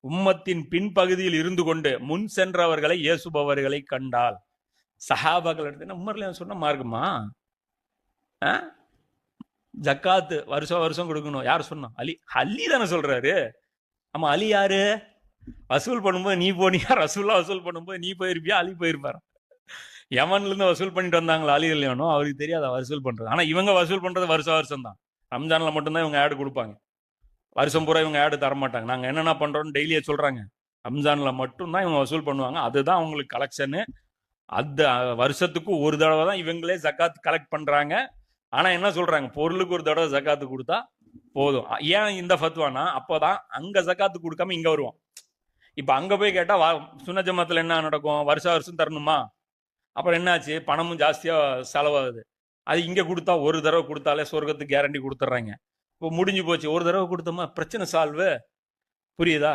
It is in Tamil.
உம்மத்தின் பின்பகுதியில் இருந்து கொண்டு முன் சென்றவர்களை ஏசுபவர்களை கண்டால். சஹாபாக்கள் எடுத்து உமர்ல சொன்ன மார்க்குமா? ஜக்காத்து வருஷம் வருஷம் கொடுக்கணும். யார் சொன்னா? அலி. அலி தானே சொல்றாரு. ஆமா, அலி யாரு? வசூல் பண்ணும்போது நீ போனியா? ரசூல்லா வசூல் பண்ணும்போது நீ போயிருப்பியா? அலி போயிருப்பாரு. யமன்ல இருந்து வசூல் பண்ணிட்டு வந்தாங்களா அலி இல்லையானோ? அவருக்கு தெரியாத வசூல் பண்றது. ஆனா இவங்க வசூல் பண்றது வருஷம் வருஷம் தான். ரம்ஜான்ல மட்டும்தான் இவங்க ஆடு கொடுப்பாங்க. வருஷம் பூரா இவங்க ஆடு தர மாட்டாங்க. நாங்க என்னென்ன பண்றோம்னு டெய்லியே சொல்றாங்க. ரம்ஜான்ல மட்டும்தான் இவங்க வசூல் பண்ணுவாங்க. அதுதான் அவங்களுக்கு கலெக்ஷனு. அந்த வருஷத்துக்கு ஒரு தடவை தான் இவங்களே ஜக்காத் கலெக்ட் பண்றாங்க. ஆனா என்ன சொல்றாங்க? பொருளுக்கு ஒரு தடவை ஜக்காத்து கொடுத்தா போதும். ஏன் இந்த ஃபத்வானா, அப்போதான் அங்க ஜக்காத்து கொடுக்காம இங்க வருவோம். இப்ப அங்க போய் கேட்டா சுன்ன ஜமாத்துல என்ன நடக்கும்? வருஷம் தரணுமா? அப்புறம் என்னாச்சு? பணமும் ஜாஸ்தியா செலவாகுது. அது இங்க கொடுத்தா ஒரு தடவை கொடுத்தாலே சொர்க்கத்துக்கு கேரண்டி கொடுத்துட்றாங்க. இப்போ முடிஞ்சு போச்சு. ஒரு தடவை கொடுத்தோமா பிரச்சனை சால்வு. புரியுதா?